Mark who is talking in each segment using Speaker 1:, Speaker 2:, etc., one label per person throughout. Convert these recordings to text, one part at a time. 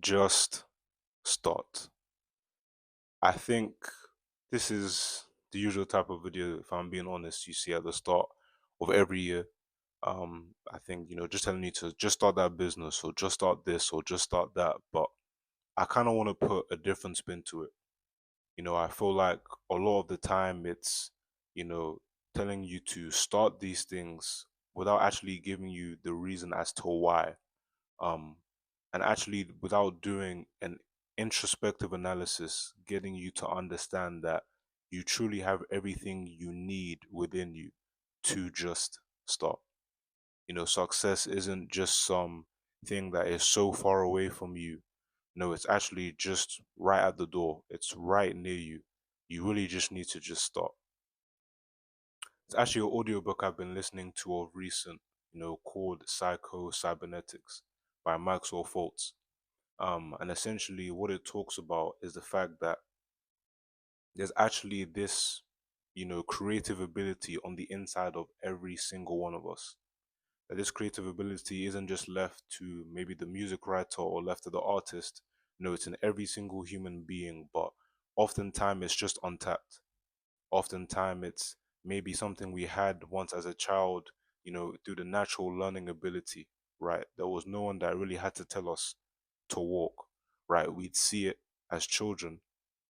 Speaker 1: just start. I think this is the usual type of video, if I'm being honest, you see at the start of every year. I think, just telling you to just start that business or just start this or just start that. But I kind of want to put a different spin to it. I feel like a lot of the time it's, you know, telling you to start these things without actually giving you the reason as to why. Um, and actually without doing an introspective analysis, getting you to understand that you truly have everything you need within you to just start. Success isn't just some thing that is so far away from you. No, it's actually just right at the door. It's right near you. You really just need to just start. It's actually an audiobook I've been listening to of recent, called Psycho Cybernetics by Maxwell Fultz. And essentially what it talks about is the fact that there's actually this, creative ability on the inside of every single one of us. That this creative ability isn't just left to maybe the music writer or left to the artist. No, it's in every single human being, but oftentimes it's just untapped. Oftentimes it's maybe something we had once as a child, through the natural learning ability, right? There was no one that really had to tell us to walk, right? We'd see it as children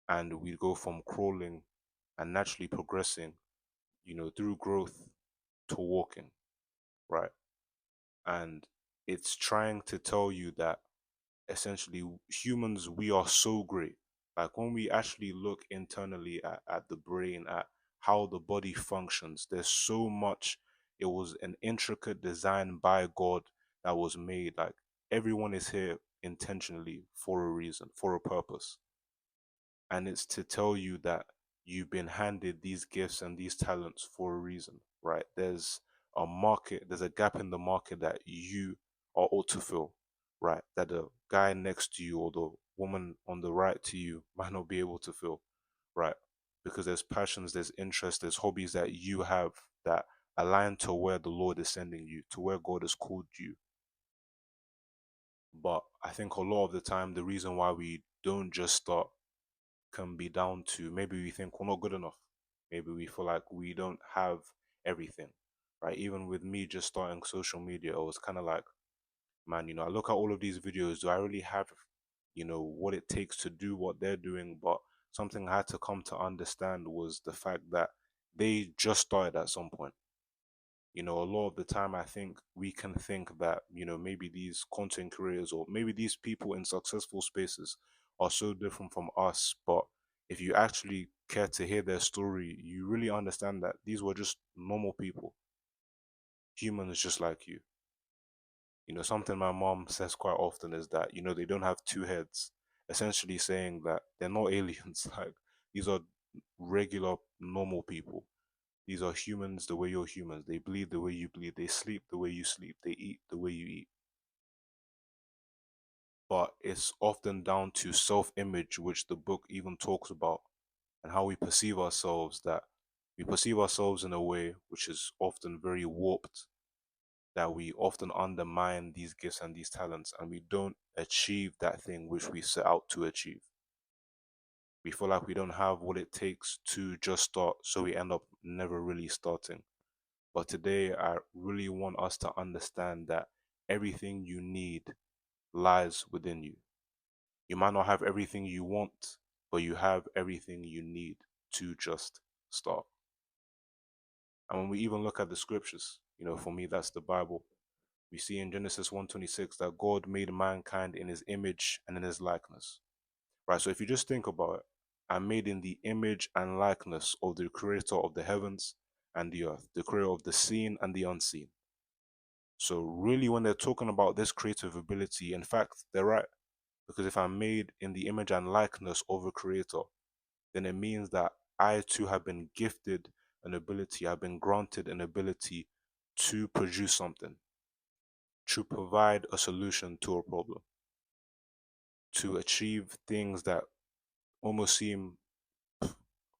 Speaker 1: and we'd go from crawling and naturally progressing, through growth to walking, right? And it's trying to tell you that essentially humans, we are so great. Like when we actually look internally at the brain, at how the body functions, there's so much. It was an intricate design by God that was made. Like everyone is here intentionally for a reason, for a purpose. And it's to tell you that you've been handed these gifts and these talents for a reason, right? There's a gap in the market that you are ought to fill, right? That the guy next to you or the woman on the right to you might not be able to fill, right? Because there's passions, there's interests, there's hobbies that you have that align to where the Lord is sending you, to where God has called you. But I think a lot of the time, the reason why we don't just start can be down to maybe we think we're not good enough. Maybe we feel like we don't have everything, right? Even with me just starting social media, it was kind of like, man, I look at all of these videos. Do I really have, what it takes to do what they're doing? But something I had to come to understand was the fact that they just started at some point. A lot of the time I think we can think that, maybe these content creators or maybe these people in successful spaces are so different from us. But if you actually care to hear their story, you really understand that these were just normal people, humans just like you. Something my mom says quite often is that, they don't have two heads, essentially saying that they're not aliens. Like these are regular, normal people. These are humans the way you're humans. They bleed the way you bleed. They sleep the way you sleep. They eat the way you eat. But it's often down to self image, which the book even talks about, and how we perceive ourselves, that we perceive ourselves in a way which is often very warped, that we often undermine these gifts and these talents, and we don't achieve that thing which we set out to achieve. We feel like we don't have what it takes to just start, so we end up never really starting. But today, I really want us to understand that everything you need lies within you. You might not have everything you want, but you have everything you need to just start. And when we even look at the scriptures, for me, that's the Bible. We see in Genesis 1:26 that God made mankind in his image and in his likeness. Right? So if you just think about it, I'm made in the image and likeness of the creator of the heavens and the earth, the creator of the seen and the unseen. So really, when they're talking about this creative ability, in fact, they're right. Because if I'm made in the image and likeness of a creator, then it means that I too have been gifted an ability, I've been granted an ability to produce something, to provide a solution to a problem, to achieve things that almost seem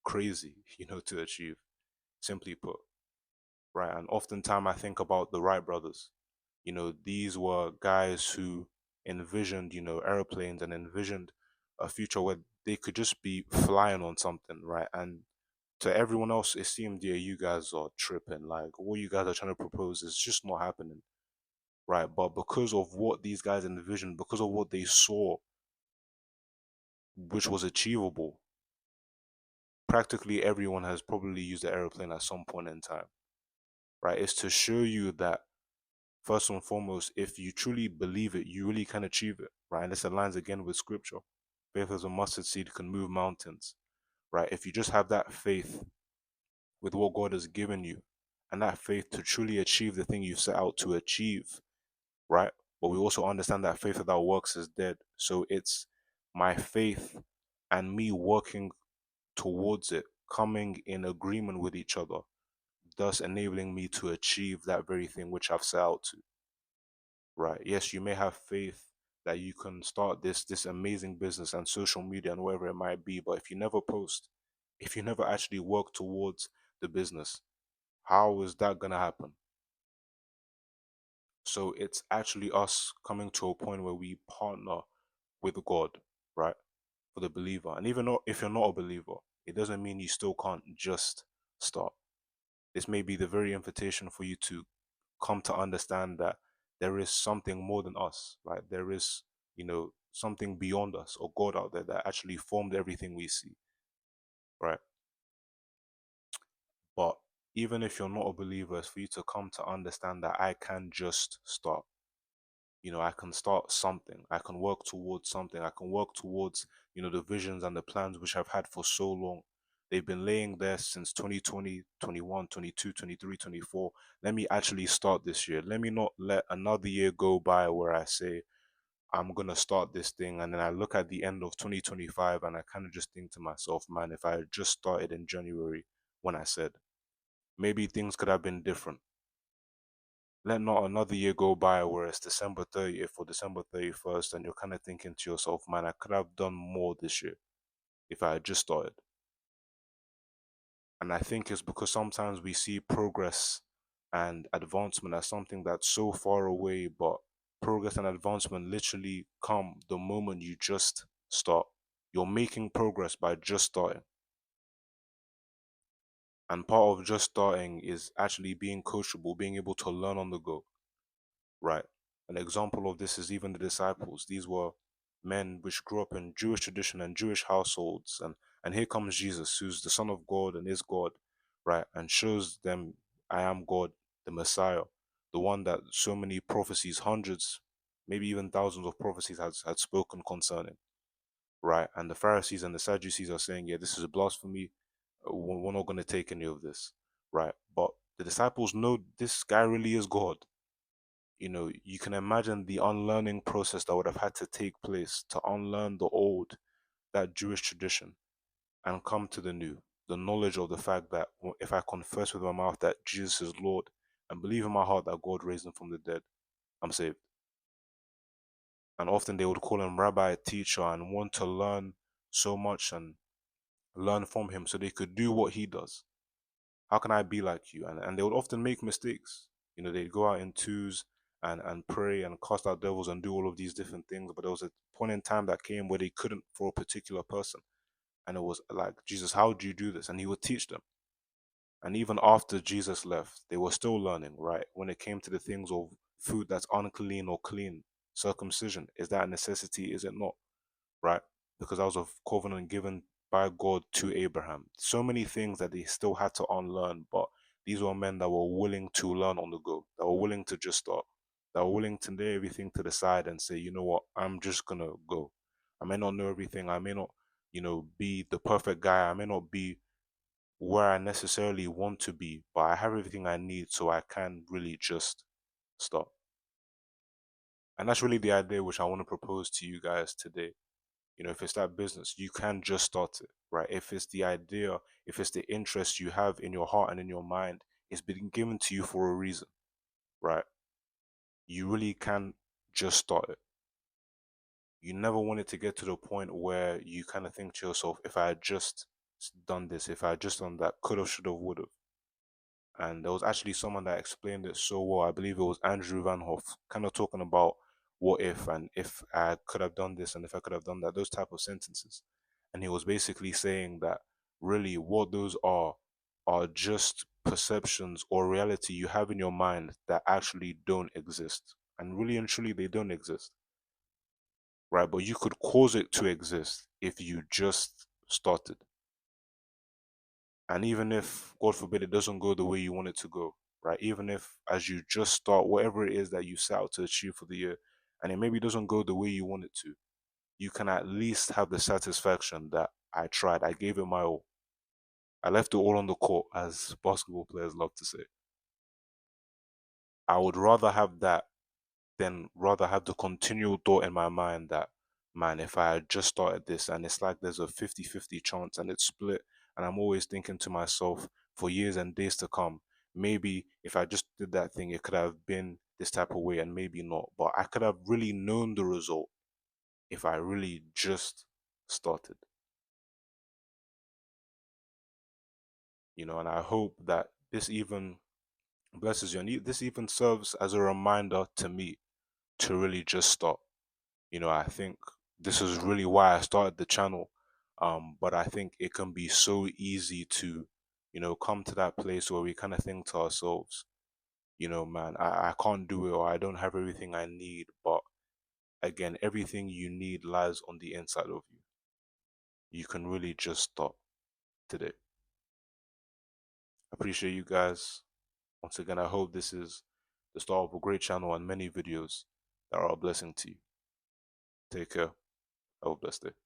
Speaker 1: crazy, to achieve, simply put. Right. And oftentimes I think about the Wright brothers. These were guys who envisioned, airplanes and envisioned a future where they could just be flying on something, right? And to everyone else, it seemed, yeah, you guys are tripping. Like, what you guys are trying to propose is just not happening, right? But because of what these guys envisioned, because of what they saw, which was achievable, practically everyone has probably used the aeroplane at some point in time, right? It's to show you that first and foremost, if you truly believe it, you really can achieve it, right? And this aligns again with scripture. Faith as a mustard seed can move mountains, right? If you just have that faith with what God has given you and that faith to truly achieve the thing you set out to achieve, right? But we also understand that faith without works is dead. So it's my faith and me working towards it, coming in agreement with each other, thus enabling me to achieve that very thing which I've set out to. Right? Yes, you may have faith that you can start this amazing business and social media and whatever it might be, but if you never post, if you never actually work towards the business, how is that gonna happen? So it's actually us coming to a point where we partner with God, right? For the believer. And even if you're not a believer, it doesn't mean you still can't just start. This may be the very invitation for you to come to understand that there is something more than us, right? There is, something beyond us or God out there that actually formed everything we see, right? But even if you're not a believer, it's for you to come to understand that I can just start. I can start something. I can work towards something. I can work towards, the visions and the plans which I've had for so long. They've been laying there since 2020, 21, 22, 23, 24. Let me actually start this year. Let me not let another year go by where I say, I'm going to start this thing. And then I look at the end of 2025 and I kind of just think to myself, man, if I had just started in January when I said, maybe things could have been different. Let not another year go by where it's December 30th or December 31st and you're kind of thinking to yourself, man, I could have done more this year if I had just started. And I think it's because sometimes we see progress and advancement as something that's so far away, but progress and advancement literally come the moment you just start. You're making progress by just starting. And part of just starting is actually being coachable, being able to learn on the go. Right. An example of this is even the disciples. These were men which grew up in Jewish tradition and Jewish households. And here comes Jesus, who's the Son of God and is God, right? And shows them, I am God, the Messiah, the one that so many prophecies, hundreds, maybe even thousands of prophecies had spoken concerning, right? And the Pharisees and the Sadducees are saying, yeah, this is a blasphemy. We're not going to take any of this, right? But the disciples know this guy really is God. You can imagine the unlearning process that would have had to take place to unlearn the old, that Jewish tradition, and come to the new. The knowledge of the fact that if I confess with my mouth that Jesus is Lord and believe in my heart that God raised him from the dead, I'm saved. And often they would call him rabbi, teacher, and want to learn so much and learn from him so they could do what he does. How can I be like you? And they would often make mistakes. They'd go out in twos and pray and cast out devils and do all of these different things. But there was a point in time that came where they couldn't for a particular person. And it was like, Jesus, how do you do this? And he would teach them. And even after Jesus left, they were still learning, right? When it came to the things of food that's unclean or clean, circumcision, is that a necessity? Is it not? Right? Because that was a covenant given by God to Abraham. So many things that they still had to unlearn, but these were men that were willing to learn on the go, that were willing to just start, that were willing to lay everything to the side and say, you know what, I'm just gonna go. I may not know everything, I may not, be the perfect guy, I may not be where I necessarily want to be, but I have everything I need so I can really just start. And that's really the idea which I want to propose to you guys today. If it's that business, you can just start it, right? If it's the idea, if it's the interest you have in your heart and in your mind, it's been given to you for a reason, right? You really can just start it. You never want it to get to the point where you kind of think to yourself, if I had just done this, if I had just done that, could have, should have, would have. And there was actually someone that explained it so well. I believe it was Andrew Van Hoff, kind of talking about what if, and if I could have done this and if I could have done that, those type of sentences. And he was basically saying that really what those are just perceptions or reality you have in your mind that actually don't exist. And really and truly, they don't exist, right? But you could cause it to exist if you just started. And even if, God forbid, it doesn't go the way you want it to go, right? Even if as you just start, whatever it is that you set out to achieve for the year, and it maybe doesn't go the way you want it to, you can at least have the satisfaction that I tried, I gave it my all. I left it all on the court, as basketball players love to say. I would rather have that than rather have the continual thought in my mind that, man, if I had just started this and it's like there's a 50-50 chance and it's split, and I'm always thinking to myself for years and days to come, maybe if I just did that thing, it could have been this type of way and maybe not. But I could have really known the result if I really just started, and I hope that this even blesses you and this even serves as a reminder to me to really just start. I think this is really why I started the channel. But I think it can be so easy to, come to that place where we kind of think to ourselves, man, I can't do it, or I don't have everything I need. But again, everything you need lies on the inside of you. You can really just start today. Appreciate you guys. Once again, I hope this is the start of a great channel and many videos that are a blessing to you. Take care. Have a blessed day.